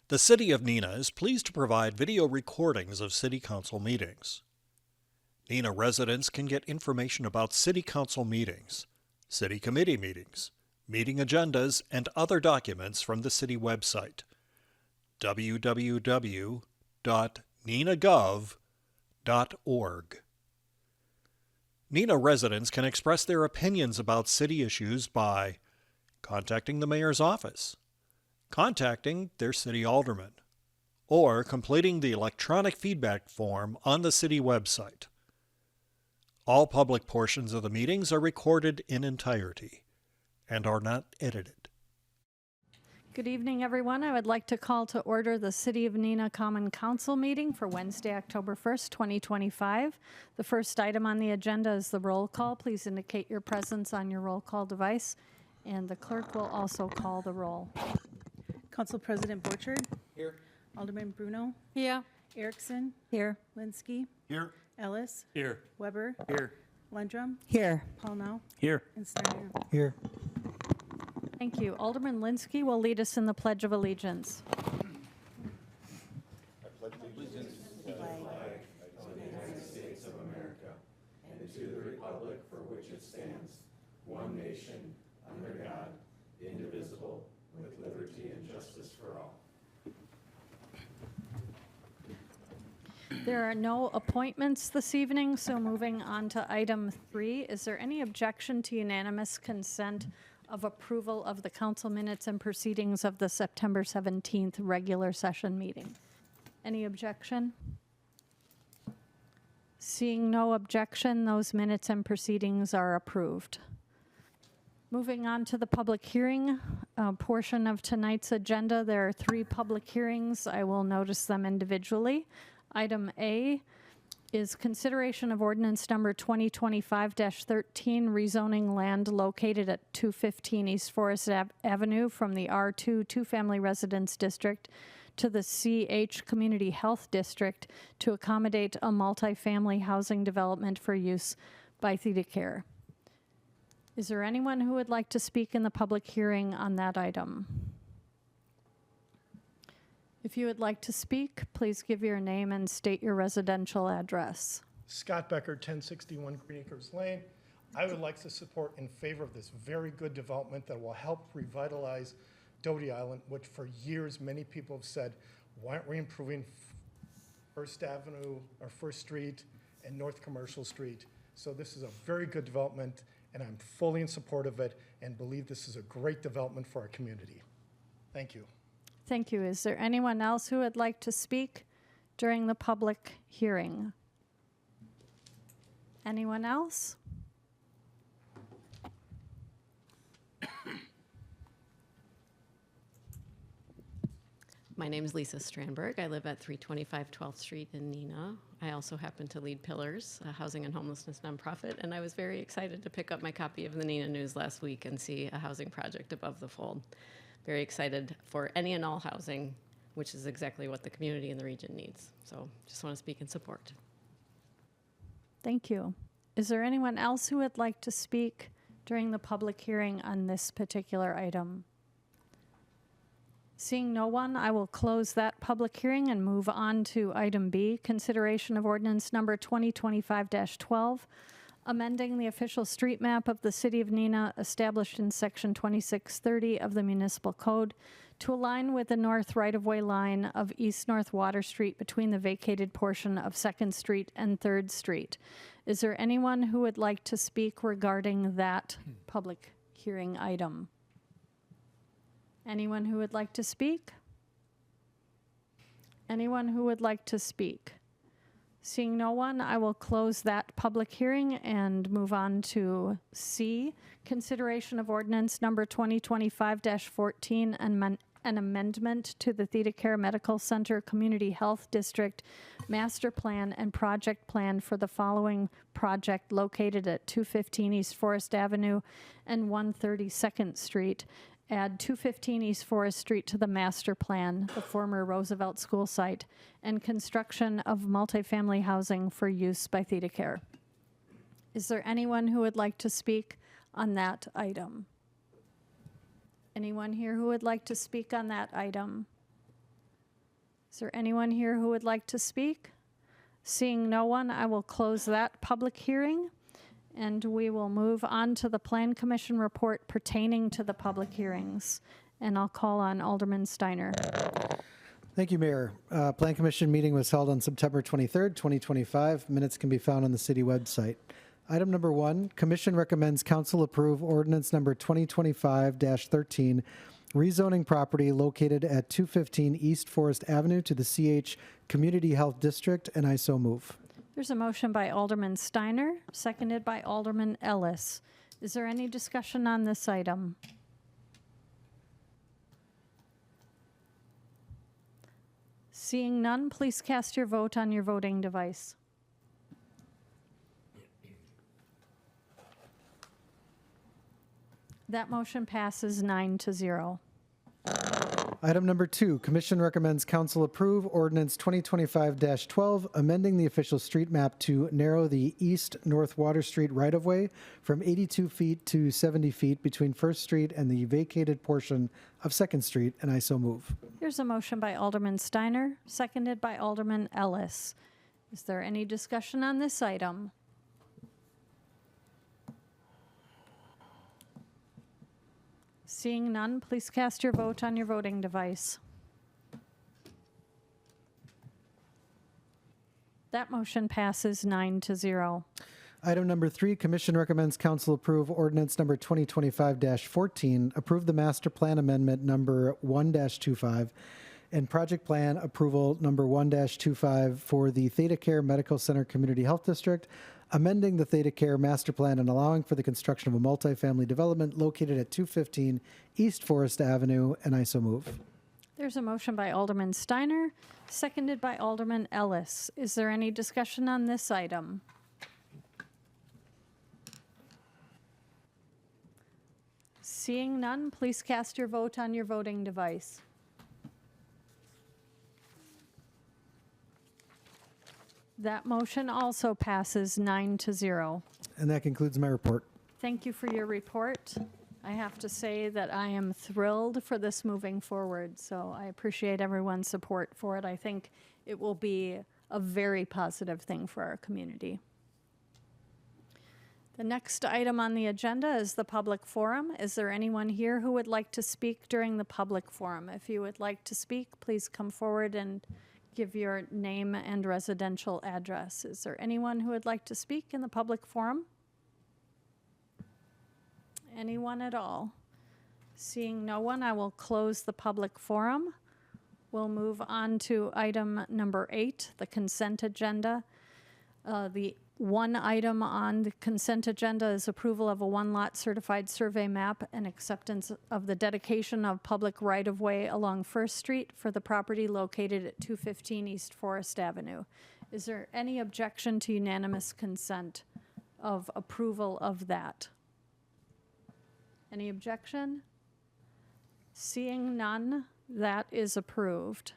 The City of Neenah is pleased to provide video recordings of City Council meetings. Neenah residents can get information about City Council meetings, City Committee meetings, meeting agendas, and other documents from the City website, www.neenahgov.org. Neenah residents can express their opinions about city issues by contacting the mayor's office, contacting their city alderman, or completing the electronic feedback form on the city website. All public portions of the meetings are recorded in entirety and are not edited. Good evening, everyone. I would like to call to order the City of Neenah Common Council meeting for Wednesday, October 1st, 2025. The first item on the agenda is the roll call. Please indicate your presence on your roll call device, and the clerk will also call the roll. Council President Borchard. Here. Alderman Bruno. Here. Erickson. Here. Linsky. Here. Ellis. Here. Weber. Here. Lundrum. Here. Paulnow. Here. And Snyder. Here. Thank you. Alderman Linsky will lead us in the Pledge of Allegiance. There are no appointments this evening, so moving on to item 3. Is there any objection to unanimous consent of approval of the council minutes and proceedings of the September 17th regular session meeting? Any objection? Seeing no objection, those minutes and proceedings are approved. Moving on to the public hearing portion of tonight's agenda, there are 3 public hearings. I will notice them individually. Item A is consideration of ordinance number 2025-13, rezoning land located at 215 East Forest Avenue from the R2 two-family residence district to the CH Community Health District to accommodate a multifamily housing development for use by ThedaCare. Is there anyone who would like to speak in the public hearing on that item? If you would like to speak, please give your name and state your residential address. Scott Becker, 1061 Green Acres Lane. I would like to support in favor of this very good development that will help revitalize Doty Island, which for years many people have said, why aren't we improving First Avenue or First Street and North Commercial Street? So this is a very good development, and I'm fully in support of it and believe this is a great development for our community. Thank you. Thank you. Is there anyone else who would like to speak during the public hearing? Anyone else? My name is Lisa Strandberg. I live at 325 12th Street in Neenah. I also happen to lead Pillars, a housing and homelessness nonprofit, and I was very excited to pick up my copy of the Neenah News last week and see a housing project above the fold. Very excited for any and all housing, which is exactly what the community and the region needs. So just want to speak in support. Thank you. Is there anyone else who would like to speak during the public hearing on this particular item? Seeing no one, I will close that public hearing and move on to item B, consideration of ordinance number 2025-12, amending the official street map of the City of Neenah established in Section 2630 of the Municipal Code to align with the north right-of-way line of East North Water Street between the vacated portion of 2nd Street and 3rd Street. Is there anyone who would like to speak regarding that public hearing item? Anyone who would like to speak? Anyone who would like to speak? Seeing no one, I will close that public hearing and move on to C, consideration of ordinance number 2025-14, an amendment to the ThedaCare Medical Center Community Health District Master Plan and Project Plan for the following project located at 215 East Forest Avenue and 132nd Street. Add 215 East Forest Street to the master plan, the former Roosevelt School site, and construction of multifamily housing for use by ThedaCare. Is there anyone who would like to speak on that item? Anyone here who would like to speak on that item? Is there anyone here who would like to speak? Seeing no one, I will close that public hearing, and we will move on to the Plan Commission report pertaining to the public hearings. And I'll call on Alderman Steiner. Thank you, Mayor. Plan Commission meeting was held on September 23rd, 2025. Minutes can be found on the city website. Item number 1, Commission recommends Council approve ordinance number 2025-13, rezoning property located at 215 East Forest Avenue to the CH Community Health District, and I so move. There's a motion by Alderman Steiner, seconded by Alderman Ellis. Is there any discussion on this item? Seeing none, please cast your vote on your voting device. That motion passes 9-0. Item number 2, Commission recommends Council approve ordinance 2025-12, amending the official street map to narrow the east-north Water Street right-of-way from 82 feet to 70 feet between First Street and the vacated portion of Second Street, and I so move. There's a motion by Alderman Steiner, seconded by Alderman Ellis. Is there any discussion on this item? Seeing none, please cast your vote on your voting device. That motion passes 9-0. Item number 3, Commission recommends Council approve ordinance number 2025-14, approve the master plan amendment number 1-25, and project plan approval number 1-25 for the Theta Care Medical Center Community Health District, amending the Theta Care master plan and allowing for the construction of a multifamily development located at 215 East Forest Avenue, and I so move. There's a motion by Alderman Steiner, seconded by Alderman Ellis. Is there any discussion on this item? Seeing none, please cast your vote on your voting device. That motion also passes 9-0. And that concludes my report. Thank you for your report. I have to say that I am thrilled for this moving forward, so I appreciate everyone's support for it. I think it will be a very positive thing for our community. The next item on the agenda is the public forum. Is there anyone here who would like to speak during the public forum? If you would like to speak, please come forward and give your name and residential address. Is there anyone who would like to speak in the public forum? Anyone at all? Seeing no one, I will close the public forum. We'll move on to item number 8, the consent agenda. The one item on the consent agenda is approval of a one-lot certified survey map and acceptance of the dedication of public right-of-way along First Street for the property located at 215 East Forest Avenue. Is there any objection to unanimous consent of approval of that? Any objection? Seeing none, that is approved.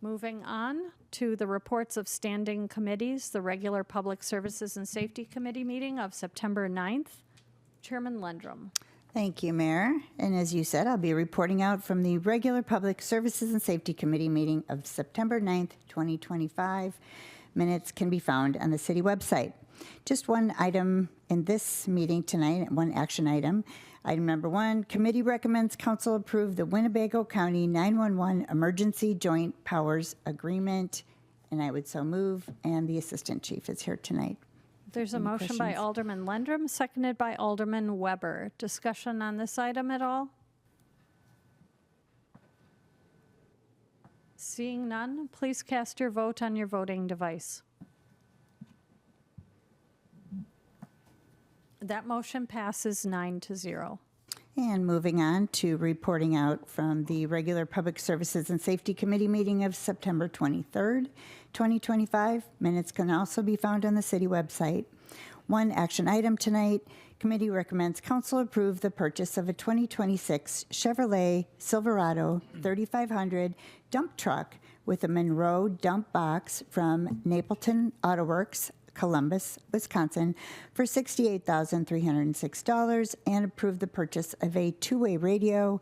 Moving on to the reports of standing committees, the regular Public Services and Safety Committee meeting of September 9th. Chairman Lendrum. Thank you, Mayor. And as you said, I'll be reporting out from the regular Public Services and Safety Committee meeting of September 9th, 2025. Minutes can be found on the city website. Just one item in this meeting tonight, one action item. Item number 1, committee recommends council approve the Winnebago County 911 Emergency Joint Powers Agreement, and I would so move, and the assistant chief is here tonight. There's a Any motion by questions? Alderman Lendrum, seconded by Alderman Weber. Discussion on this item at all? Seeing none, please cast your vote on your voting device. That motion passes 9-0. And moving on to reporting out from the regular Public Services and Safety Committee meeting of September 23rd, 2025. Minutes can also be found on the city website. One action item tonight, committee recommends council approve the purchase of a 2026 Chevrolet Silverado 3500 dump truck with a Monroe dump box from Napleton Auto Works, Columbus, Wisconsin, for $68,306, and approve the purchase of a two-way radio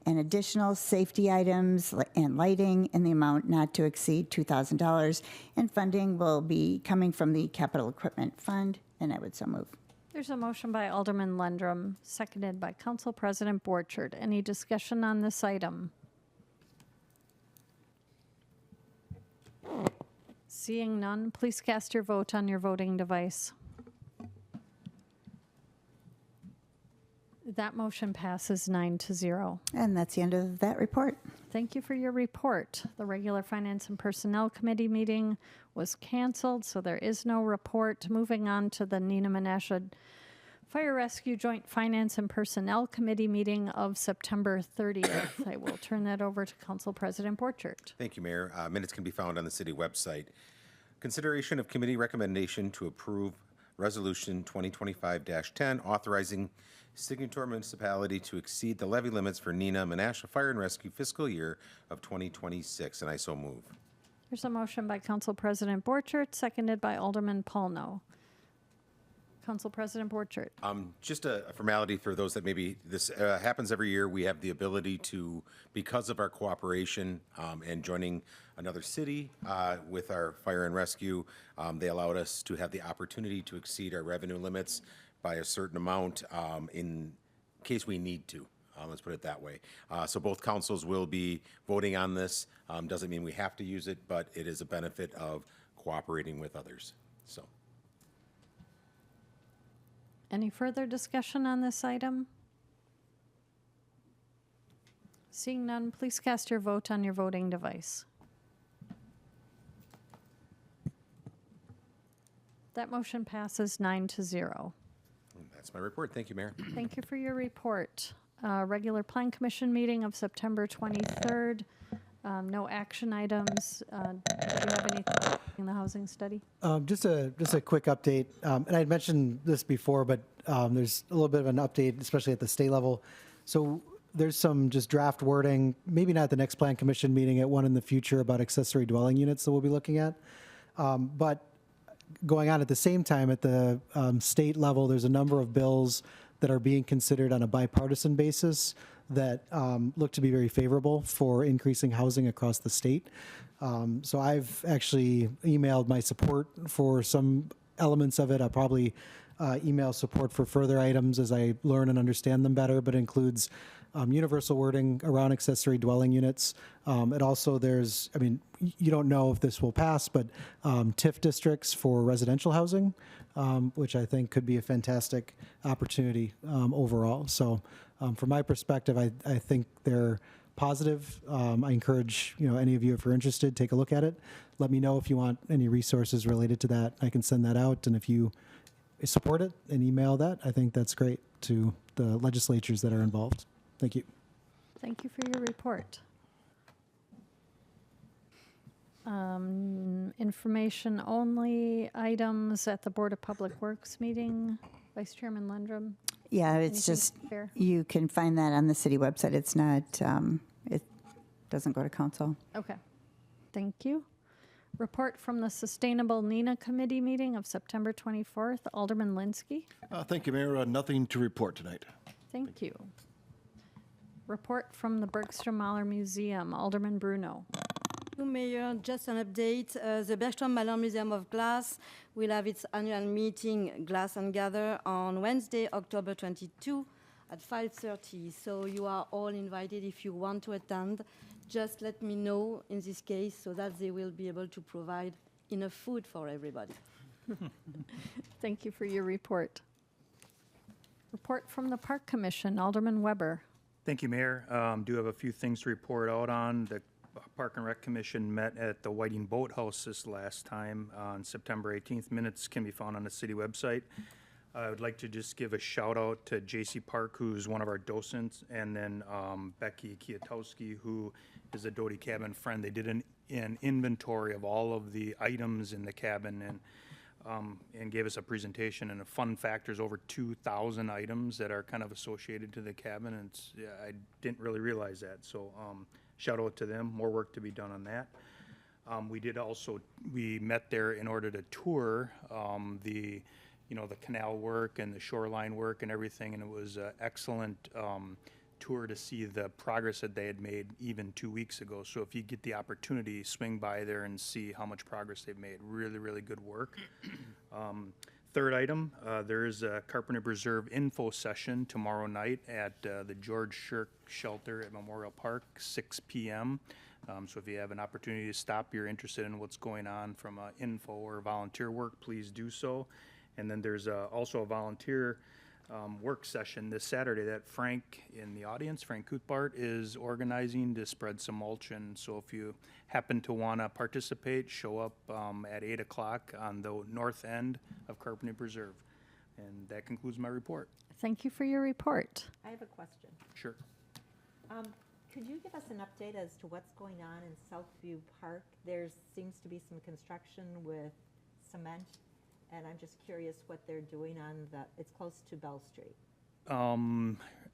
and additional safety items and lighting in the amount not to exceed $2,000. And funding will be coming from the Capital Equipment Fund, and I would so move. There's a motion by Alderman Lendrum, seconded by Council President Borchert. Any discussion on this item? Seeing none, please cast your vote on your voting device. That motion passes 9-0. And that's the end of that report. Thank you for your report. The regular Finance and Personnel Committee meeting was canceled, so there is no report. Moving on to the Neenah Menasha Fire Rescue Joint Finance and Personnel Committee meeting of September 30th. I will turn that over to Council President Borchert. Thank you, Mayor. Minutes can be found on the city website. Consideration of committee recommendation to approve Resolution 2025-10, authorizing signatory municipality to exceed the levy limits for Neenah Menasha Fire and Rescue fiscal year of 2026, and I so move. There's a motion by Council President Borchert, seconded by Alderman Paulno. Council President Borchert. Just a formality for those that maybe this happens every year. We have the ability to, because of our cooperation and joining another city with our fire and rescue, they allowed us to have the opportunity to exceed our revenue limits by a certain amount in case we need to. Let's put it that way. So both councils will be voting on this. Doesn't mean we have to use it, but it is a benefit of cooperating with others. So. Any further discussion on this item? Seeing none, please cast your vote on your voting device. That motion passes 9-0. That's my report. Thank you, Mayor. Thank you for your report. Regular Plan Commission meeting of September 23rd. No action items. Do you have anything in the housing study? Just a quick update, and I had mentioned this before, but there's a little bit of an update, especially at the state level. So there's some just draft wording, maybe not at the next Plan Commission meeting, at one in the future about accessory dwelling units that we'll be looking at. But going on at the same time at the state level, there's a number of bills that are being considered on a bipartisan basis that look to be very favorable for increasing housing across the state. So I've actually emailed my support for some elements of it. I'll probably email support for further items as I learn and understand them better, but includes universal wording around accessory dwelling units. It also, there's, I mean, you don't know if this will pass, but TIF districts for residential housing, which I think could be a fantastic opportunity overall. So from my perspective, I think they're positive. I encourage, any of you, if you're interested, take a look at it. Let me know if you want any resources related to that. I can send that out. And if you support it and email that, I think that's great to the legislatures that are involved. Thank you. Thank you for your report. Information only items at the Board of Public Works meeting. Vice Chairman Lendrum. Yeah, it's Anything just, fair? you can find that on the city website. It's not, it doesn't go to council. Okay. Thank you. Report from the Sustainable Neenah Committee meeting of September 24th. Alderman Linsky. Thank you, Mayor. Nothing to report tonight. Thank you. Report from the Bergstrom Mahler Museum. Alderman Bruno. Mayor, just an update. The Bergstrom Mahler Museum of Glass will have its annual meeting, Glass and Gather, on Wednesday, October 22 at 5:30. So you are all invited if you want to attend. Just let me know in this case so that they will be able to provide enough food for everybody. Thank you for your report. Report from the Park Commission. Alderman Weber. Thank you, Mayor. Do have a few things to report out on. The Park and Rec Commission met at the Whiting Boathouse this last time on September 18th. Minutes can be found on the city website. I would like to just give a shout out to J.C. Park, who's one of our docents, and then Becky Kiatowski, who is a Doty cabin friend. They did an inventory of all of the items in the cabin and gave us a presentation. And a fun fact, there's over 2,000 items that are kind of associated to the cabin, and I didn't really realize that. So shout out to them. More work to be done on that. We met there in order to tour the canal work and the shoreline work and everything, and it was excellent tour to see the progress that they had made even 2 weeks ago. So if you get the opportunity, swing by there and see how much progress they've made. Really, really good work. Third item, there is a Carpenter Preserve info session tomorrow night at the George Shirk Shelter at Memorial Park, 6 p.m. So if you have an opportunity to stop, you're interested in what's going on from info or volunteer work, please do so. And then there's also a volunteer work session this Saturday that Frank in the audience, Frank Kuthbart, is organizing to spread some mulch. And so if you happen to want to participate, show up at 8 o'clock on the north end of Carpenter Preserve. And that concludes my report. Thank you for your report. I have a question. Sure. Could you give us an update as to what's going on in Southview Park? There seems to be some construction with cement, and I'm just curious what they're doing on it's close to Bell Street.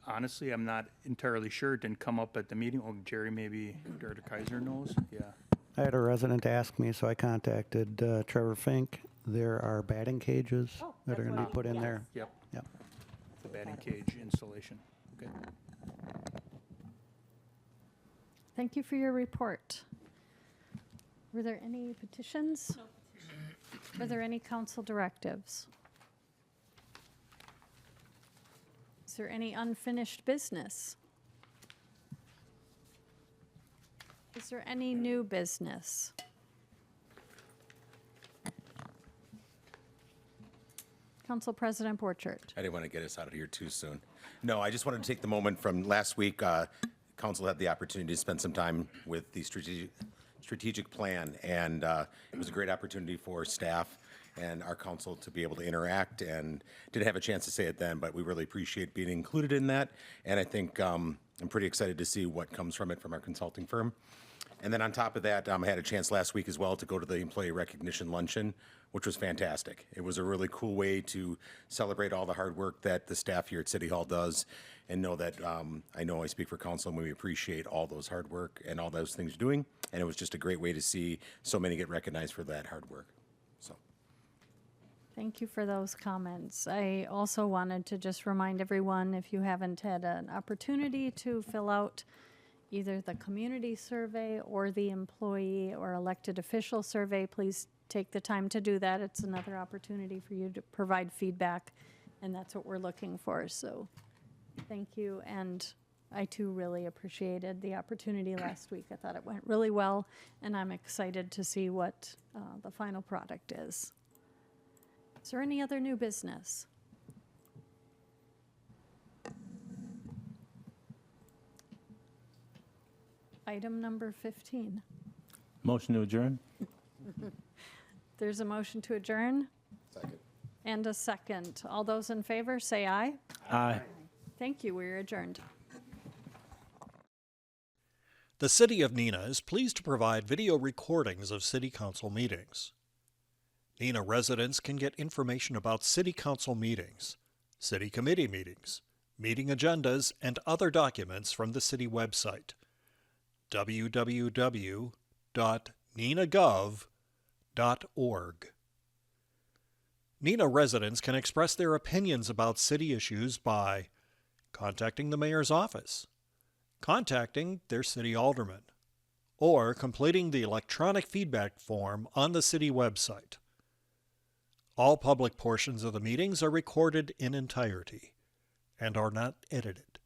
Honestly, I'm not entirely sure. It didn't come up at the meeting. Oh, Jerry, maybe Director Kaiser knows. Yeah. I had a resident ask me, so I contacted Trevor Fink. There are batting cages that are going to be put in there. Yep. Yep. The batting cage installation. Okay. Thank you for your report. Were there any petitions? No petitions. Were there any council directives? Is there any unfinished business? Is there any new business? Council President Borchert. I didn't want to get us out of here too soon. No, I just wanted to take the moment from last week. Council had the opportunity to spend some time with the strategic plan, and it was a great opportunity for staff and our council to be able to interact, and didn't have a chance to say it then, but we really appreciate being included in that. And I think I'm pretty excited to see what comes from it from our consulting firm. And then on top of that, I had a chance last week as well to go to the employee recognition luncheon, which was fantastic. It was a really cool way to celebrate all the hard work that the staff here at City Hall does, and know that I know I speak for council and we appreciate all those hard work and all those things you're doing. And it was just a great way to see so many get recognized for that hard work. So. Thank you for those comments. I also wanted to just remind everyone, if you haven't had an opportunity to fill out either the community survey or the employee or elected official survey, please take the time to do that. It's another opportunity for you to provide feedback, and that's what we're looking for. So thank you. And I too really appreciated the opportunity last week. I thought it went really well, and I'm excited to see what the final product is. Is there any other new business? Item number 15. Motion to adjourn. There's a motion to adjourn. Second. And a second. All those in favor, say aye. Aye. Thank you. We're adjourned. The City of Neenah is pleased to provide video recordings of City Council meetings. Neenah residents can get information about City Council meetings, City Committee meetings, meeting agendas, and other documents from the City website, www.neenahgov.org. Neenah residents can express their opinions about city issues by contacting the mayor's office, contacting their city alderman, or completing the electronic feedback form on the city website. All public portions of the meetings are recorded in entirety and are not edited.